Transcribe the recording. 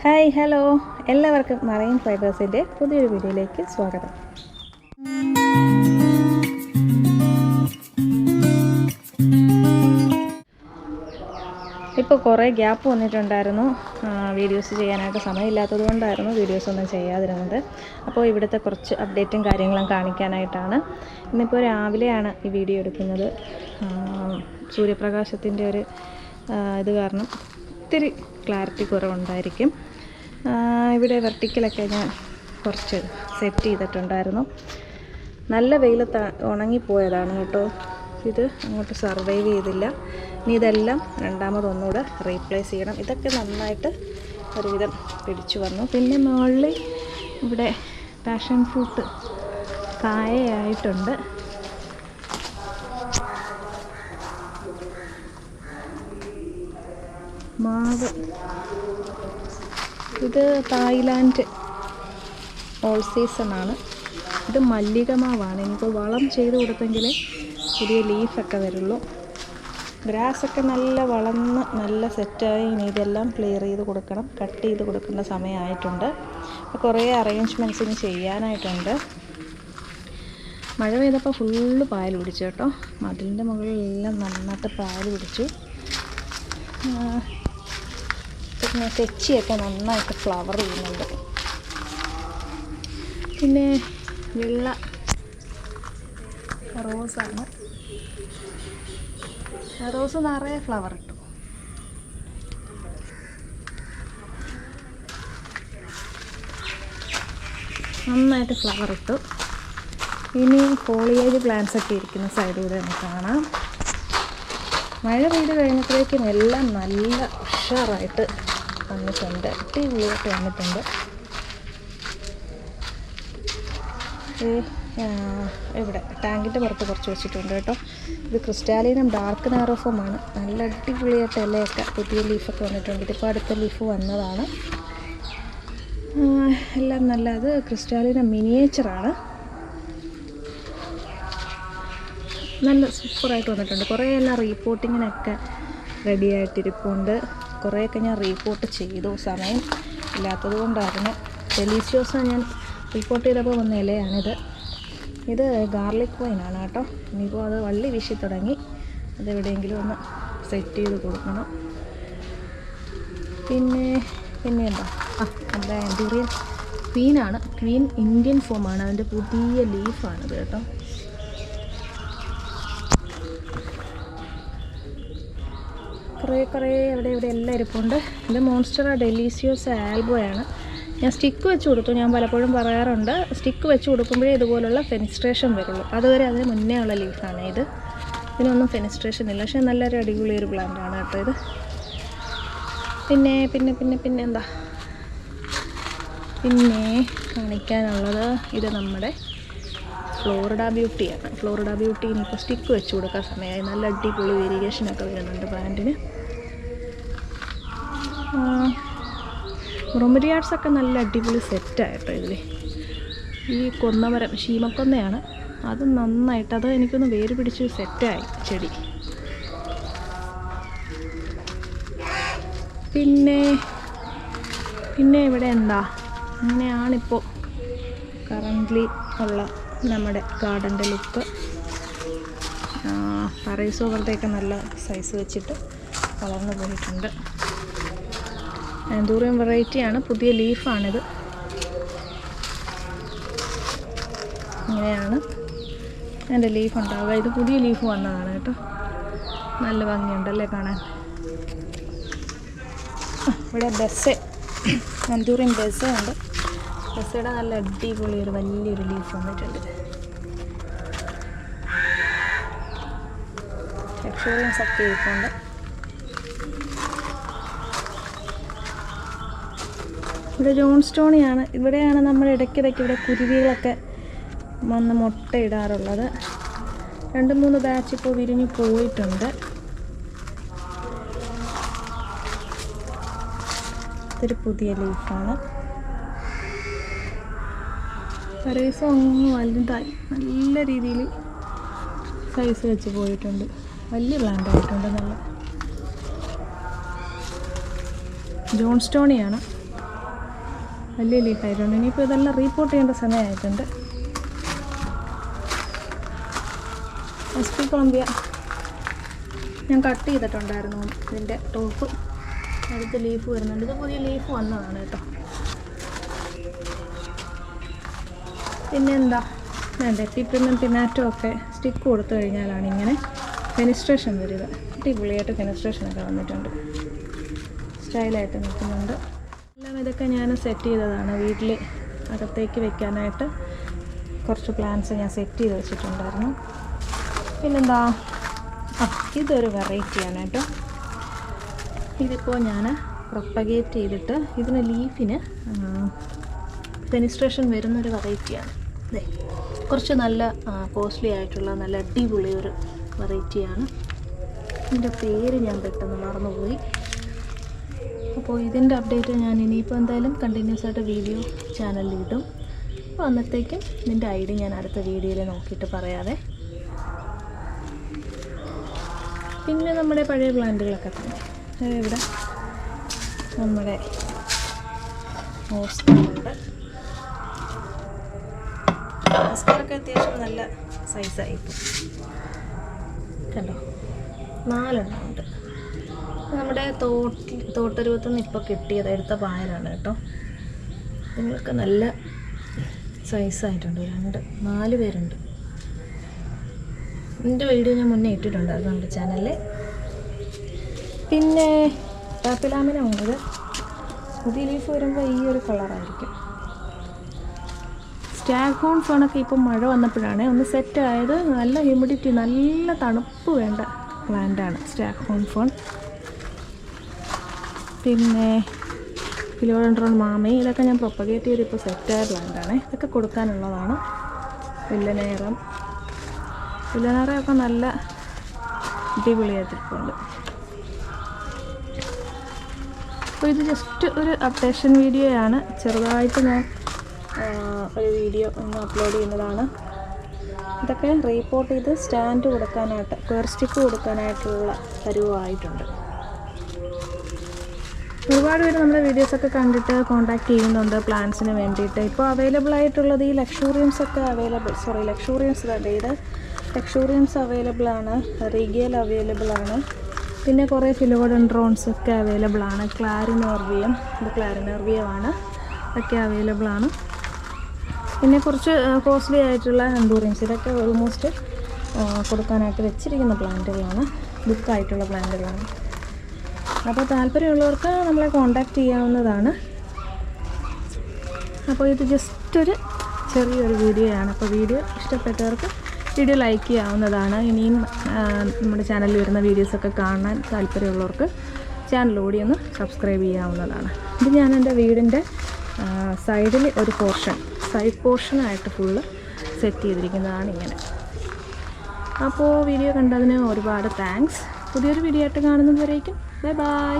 Hi hello എല്ലാവർക്കും marine ഫൈബേഴ്സിൻ്റെ പുതിയൊരു വീഡിയോയിലേക്ക് സ്വാഗതം. ഇപ്പോൾ കുറേ ഗ്യാപ്പ് വന്നിട്ടുണ്ടായിരുന്നു. വീഡിയോസ് ചെയ്യാനായിട്ട് സമയമില്ലാത്തത് കൊണ്ടായിരുന്നു വീഡിയോസ് ഒന്നും ചെയ്യാതിരുന്നത്. അപ്പോൾ ഇവിടുത്തെ കുറച്ച് അപ്ഡേറ്റും കാര്യങ്ങളും കാണിക്കാനായിട്ടാണ്. ഇന്നിപ്പോൾ രാവിലെയാണ് ഈ വീഡിയോ എടുക്കുന്നത്. സൂര്യപ്രകാശത്തിൻ്റെ ഒരു ഇത് കാരണം ഒത്തിരി ക്ലാരിറ്റി കുറവുണ്ടായിരിക്കും. ഇവിടെ വെർട്ടിക്കലൊക്കെ ഞാൻ കുറച്ച് സെറ്റ് ചെയ്തിട്ടുണ്ടായിരുന്നു. നല്ല വെയിലത്ത് ഉണങ്ങിപ്പോയതാണ് കേട്ടോ. ഇത് അങ്ങോട്ട് സർവൈവ് ചെയ്തില്ല. ഇനി ഇതെല്ലാം രണ്ടാമതൊന്നുകൂടെ റീപ്ലേസ് ചെയ്യണം. ഇതൊക്കെ നന്നായിട്ട് ഒരുവിധം പിടിച്ചു വന്നു. പിന്നെ മുകളിൽ ഇവിടെ പാഷൻ ഫ്രൂട്ട് കായയായിട്ടുണ്ട്. മാവ് ഇത് തായ്ലാൻഡ് ഓൾ സീസണാണ്. ഇത് മല്ലിക മാവാണ്. എനിക്ക് വളം ചെയ്ത് കൊടുത്തെങ്കിൽ പുതിയ ലീഫൊക്കെ വരുള്ളൂ. ഗ്രാസൊക്കെ നല്ല വളർന്ന് നല്ല സെറ്റായി. ഇനി ഇതെല്ലാം ക്ലിയർ ചെയ്ത് കൊടുക്കണം, കട്ട് ചെയ്ത് കൊടുക്കേണ്ട സമയമായിട്ടുണ്ട്. അപ്പോൾ കുറേ അറേഞ്ച്മെൻറ്റ്സ് ഇനി ചെയ്യാനായിട്ടുണ്ട്. മഴ പെയ്തപ്പോൾ ഫുള്ള് പായൽ പിടിച്ചു കേട്ടോ. മതിലിൻ്റെ മുകളിലെല്ലാം നന്നായിട്ട് പായൽ പിടിച്ചു. പിന്നെ തെച്ചിയൊക്കെ നന്നായിട്ട് ഫ്ലവർ ചെയ്യുന്നുണ്ട്. പിന്നെ വെള്ള റോസാണ്. റോസ് നിറയെ ഫ്ലവർ ഇട്ടു. നന്നായിട്ട് ഫ്ലവർ ഇട്ടു. ഇനി ഫോളിയേജ് പ്ലാന്റ്സ് ഒക്കെ ഇരിക്കുന്ന സൈഡിലൂടെ നമുക്ക് കാണാം. മഴ പെയ്ത് കഴിഞ്ഞപ്പോഴേക്കും എല്ലാം നല്ല ഉഷാറായിട്ട് വന്നിട്ടുണ്ട്. അടിപൊളിയായിട്ട് വന്നിട്ടുണ്ട്. ഇവിടെ ടാങ്കിൻ്റെ പുറത്ത് കുറച്ച് വെച്ചിട്ടുണ്ട് കേട്ടോ. ഇത് ക്രിസ്റ്റാലിനം ഡാർക്ക് നാരോഫോമാണ്. നല്ല അടിപൊളിയായിട്ട് ഇലയൊക്കെ പുതിയ ലീഫൊക്കെ വന്നിട്ടുണ്ട്. ഇതിപ്പോൾ അടുത്ത ലീഫ് വന്നതാണ്. എല്ലാം നല്ല അത് ക്രിസ്റ്റാലിനം മിനിയേച്ചറാണ്. നല്ല സൂപ്പറായിട്ട് വന്നിട്ടുണ്ട്. കുറേ എല്ലാം റീപോർട്ടിങ്ങിനൊക്കെ റെഡി ആയിട്ടിരിപ്പുണ്ട്. കുറേയൊക്കെ ഞാൻ റീപോർട്ട് ചെയ്തു. സമയം ഇല്ലാത്തത് കൊണ്ടായിരുന്നു. ഡെലീഷ്യോസ് ഞാൻ റീപോർട്ട് ചെയ്തപ്പോൾ വന്ന ഇലയാണിത്. ഇത് ഗാർലിക് വൈനാണ് കേട്ടോ. ഇനിയിപ്പോൾ അത് വള്ളി വീശി തുടങ്ങി. അതെവിടെയെങ്കിലും ഒന്ന് സെറ്റ് ചെയ്ത് കൊടുക്കണം. പിന്നെ എന്താ നമ്മുടെ ആൻഡൂറിയൻ ക്വീനാണ്. ക്വീൻ ഇന്ത്യൻ ഫോമാണ്. അതിൻ്റെ പുതിയ ലീഫാണിത് കേട്ടോ. കുറേ ഇവിടെ എല്ലാം ഇരിപ്പുണ്ട്. ഇത് മോൺസ്റ്റർ ഡെലീഷ്യോസ് ആൽബോയാണ്. ഞാൻ സ്റ്റിക്ക് വെച്ച് കൊടുത്തു. ഞാൻ പലപ്പോഴും പറയാറുണ്ട്, സ്റ്റിക്ക് വെച്ച് കൊടുക്കുമ്പോഴേ ഇതുപോലുള്ള ഫെനിസ്ട്രേഷൻ വരുള്ളൂ. അതുവരെ അതിന് മുന്നേ ഉള്ള ലീഫാണ് ഇത്. ഇതിനൊന്നും ഫെനിസ്ട്രേഷൻ ഇല്ല. പക്ഷേ നല്ലൊരു അടിപൊളി ഒരു പ്ലാന്റാണ് കേട്ടോ ഇത്. പിന്നെ എന്താ കാണിക്കാനുള്ളത്, ഇത് നമ്മുടെ ഫ്ലോറിഡ ബ്യൂട്ടിയാണ്. ഫ്ലോറിഡ ബ്യൂട്ടി ഇനിയിപ്പോൾ സ്റ്റിക്ക് വെച്ച് കൊടുക്കാൻ സമയമായി. നല്ല അടിപൊളി വേരിയേഷനൊക്കെ വരുന്നുണ്ട് പ്ലാന്റിന്. ബ്രൊമരിയാഡ്സൊക്കെ നല്ല അടിപൊളി സെറ്റായിട്ടോ ഇതിൽ. ഈ കൊന്നമരം ശീമക്കൊന്നയാണ്. അത് നന്നായിട്ട്, അത് എനിക്കൊന്ന് വേര് പിടിച്ച് സെറ്റായി ചെടി. പിന്നെ ഇവിടെ എന്താ, ഇങ്ങനെയാണിപ്പോൾ കറൻ്റ്ലി ഉള്ള നമ്മുടെ ഗാർഡൻ്റെ ലുക്ക്. പറൈസോ വെറുതെയൊക്കെ നല്ല സൈസ് വെച്ചിട്ട് വളർന്നു പോയിട്ടുണ്ട്. ആൻഡൂറിയം വെറൈറ്റിയാണ്. പുതിയ ലീഫാണിത്. ഇങ്ങനെയാണ് എൻ്റെ ലീഫ് ഉണ്ടാവുക. ഇത് പുതിയ ലീഫ് വന്നതാണ് കേട്ടോ. നല്ല ഭംഗിയുണ്ടല്ലേ കാണാൻ. ഇവിടെ ബെസ്സെ, ആൻഡൂറിയം ബെസ്സെ ഉണ്ട്. ബെസ്സയുടെ നല്ല അടിപൊളി ഒരു വലിയൊരു ലീഫ് വന്നിട്ടുണ്ട്. എക്സ്പീരിയൻസ് ഒക്കെ ഇരിപ്പുണ്ട്. ഇവിടെ ജോൺ സ്റ്റോണിയാണ്. ഇവിടെയാണ് നമ്മൾ ഇടയ്ക്കിടയ്ക്ക് ഇവിടെ കുരുവികളൊക്കെ വന്ന് മുട്ടയിടാറുള്ളത്. 2-3 ബാച്ച് ഇപ്പോൾ വിരിഞ്ഞ് പോയിട്ടുണ്ട്. ഇതൊരു പുതിയ ലീഫാണ്. പറൈസോ അങ്ങ് വലുതായി നല്ല രീതിയിൽ സൈസ് വെച്ച് പോയിട്ടുണ്ട്. വലിയ പ്ലാന്റ് ആയിട്ടുണ്ട്. നല്ല ജോൺ സ്റ്റോണിയാണ്. വലിയ ലീഫായിട്ടുണ്ട്. ഇനിയിപ്പോൾ ഇതെല്ലാം റീപോർട്ട് ചെയ്യേണ്ട സമയമായിട്ടുണ്ട്. SP കൊളംബിയ ഞാൻ കട്ട് ചെയ്തിട്ടുണ്ടായിരുന്നു. ഇതിൻ്റെ ടോപ്പ് അടുത്ത് ലീഫ് വരുന്നുണ്ട്. ഇത് പുതിയ ലീഫ് വന്നതാണ് കേട്ടോ. പിന്നെന്താ വേണ്ട എപ്പിപ്രിമം പിനാറ്റോ ഒക്കെ സ്റ്റിക്ക് കൊടുത്തു കഴിഞ്ഞാലാണ് ഇങ്ങനെ ഫെനിസ്ട്രേഷൻ വരിക. അടിപൊളിയായിട്ട് ഫെനിസ്ട്രേഷനൊക്കെ വന്നിട്ടുണ്ട്, സ്റ്റൈലായിട്ട് നിൽക്കുന്നുണ്ട്. എല്ലാം ഇതൊക്കെ ഞാൻ സെറ്റ് ചെയ്തതാണ്. വീട്ടിൽ അകത്തേക്ക് വെക്കാനായിട്ട് കുറച്ച് പ്ലാന്റ്സ് ഞാൻ സെറ്റ് ചെയ്ത് വെച്ചിട്ടുണ്ടായിരുന്നു. പിന്നെന്താ, ഇതൊരു വെറൈറ്റിയാണ് കേട്ടോ. ഇതിപ്പോൾ ഞാൻ പ്രൊപ്പഗേറ്റ് ചെയ്തിട്ട് ഇതിന് ലീഫിന് ഫെനിസ്ട്രേഷൻ വരുന്നൊരു വെറൈറ്റിയാണ്. അതെ, കുറച്ച് നല്ല കോസ്റ്റ്ലി ആയിട്ടുള്ള നല്ല അടിപൊളി ഒരു വെറൈറ്റിയാണ്. ഇതിൻ്റെ പേര് ഞാൻ പെട്ടെന്ന് മറന്നുപോയി. അപ്പോൾ ഇതിൻ്റെ അപ്ഡേറ്റ് ഞാൻ ഇനിയിപ്പോൾ എന്തായാലും കണ്ടിന്യൂസ് ആയിട്ട് വീഡിയോ ചാനലിൽ ഇടും. അപ്പോൾ അന്നത്തേക്കും ഇതിൻ്റെ ഐഡി ഞാൻ അടുത്ത വീഡിയോയിൽ നോക്കിയിട്ട് പറയാതെ. പിന്നെ നമ്മുടെ പഴയ പ്ലാന്റുകളൊക്കെ തന്നെ ഇവിടെ നമ്മുടെ ഓസ്കറുണ്ട്. ഓസ്കറൊക്കെ അത്യാവശ്യം നല്ല സൈസായിപ്പോൾ കണ്ടോ, 4 എണ്ണം ഉണ്ട്. നമ്മുടെ തോട്ടരുവത്തുനിന്ന് ഇപ്പോൾ കിട്ടിയത് എടുത്ത പായലാണ് കേട്ടോ. നിങ്ങൾക്ക് നല്ല സൈസായിട്ടുണ്ട്. 4 പേരുണ്ട്. ഇതിൻ്റെ വീഡിയോ ഞാൻ മുന്നേ ഇട്ടിട്ടുണ്ടായിരുന്നു നമ്മുടെ ചാനലിൽ. പിന്നെ ടാപ്പിലാമിന ഉണ്ട്. പുതിയ ലീഫ് വരുമ്പോൾ ഈ ഒരു കളറായിരിക്കും. സ്റ്റാഗ് ഹോൺ ഫേണൊക്കെ ഇപ്പം മഴ വന്നപ്പോഴാണ് ഒന്ന് സെറ്റായത്. നല്ല ഹ്യൂമിഡിറ്റി, നല്ല തണുപ്പ് വേണ്ട പ്ലാന്റാണ് സ്റ്റാഗ് ഹോൺ ഫേൺ. പിന്നെ ഫിലോഡെൻഡ്രോൺ മാമി, ഇതൊക്കെ ഞാൻ പ്രൊപ്പഗേറ്റ് ചെയ്ത് ഇപ്പോൾ സെറ്റായ പ്ലാന്റാണ്. ഇതൊക്കെ കൊടുക്കാനുള്ളതാണ്. വില്ലനേറയൊക്കെ നല്ല അടിപൊളിയായിട്ടിരിപ്പുണ്ട്. അപ്പോൾ ഇത് ജസ്റ്റ് ഒരു അപ്ഡേഷൻ വീഡിയോയാണ്. ചെറുതായിട്ട് ഞാൻ ഒരു വീഡിയോ ഒന്ന് അപ്ലോഡ് ചെയ്യുന്നതാണ്. ഇതൊക്കെ റീപോർട്ട് ചെയ്ത് സ്റ്റാൻഡ് കൊടുക്കാനായിട്ട്, ക്വയർ സ്റ്റിക്ക് കൊടുക്കാനായിട്ടുള്ള പരുവമായിട്ടുണ്ട്. ഒരുപാട് പേര് നമ്മുടെ വീഡിയോസൊക്കെ കണ്ടിട്ട് കോൺടാക്റ്റ് ചെയ്യുന്നുണ്ട് പ്ലാന്റ്സിന് വേണ്ടിയിട്ട്. ഇപ്പോൾ അവൈലബിൾ ആയിട്ടുള്ളത് ഈ ലക്ഷൂറിയംസ് അവൈലബിൾ ആണ്, റിഗിയൽ അവൈലബിൾ ആണ്. പിന്നെ കുറേ ഫിലോഡെൻഡ്രോൺസ് ഒക്കെ അവൈലബിൾ ആണ്. ക്ലാരിനർവിയമാണ് ഒക്കെ അവൈലബിൾ ആണ്. പിന്നെ കുറച്ച് കോസ്റ്റ്ലി ആയിട്ടുള്ള എൻഡൂറിയൻസ്, ഇതൊക്കെ ഓൾമോസ്റ്റ് കൊടുക്കാനായിട്ട് വെച്ചിരിക്കുന്ന പ്ലാന്റുകളാണ്, ബുക്കായിട്ടുള്ള പ്ലാന്റുകളാണ്. അപ്പോൾ താല്പര്യമുള്ളവർക്ക് നമ്മളെ കോൺടാക്റ്റ് ചെയ്യാവുന്നതാണ്. അപ്പോൾ ഇത് ജസ്റ്റ് ഒരു ചെറിയൊരു വീഡിയോയാണ്. അപ്പോൾ വീഡിയോ ഇഷ്ടപ്പെട്ടവർക്ക് വീഡിയോ ലൈക്ക് ചെയ്യാവുന്നതാണ്. ഇനിയും നമ്മുടെ ചാനലിൽ വരുന്ന വീഡിയോസൊക്കെ കാണാൻ താല്പര്യമുള്ളവർക്ക് ചാനൽ ഒന്ന് സബ്സ്ക്രൈബ് ചെയ്യാവുന്നതാണ്. ഇത് ഞാൻ എൻ്റെ വീടിൻ്റെ സൈഡിൽ ഒരു സൈഡ് പോർഷനായിട്ട് ഫുള്ള് സെറ്റ് ചെയ്തിരിക്കുന്നതാണ് ഇങ്ങനെ. അപ്പോൾ വീഡിയോ കണ്ടതിന് ഒരുപാട് താങ്ക്സ്. പുതിയൊരു വീഡിയോ ആയിട്ട് കാണുന്നതുവരേക്കും ബൈ ബൈ.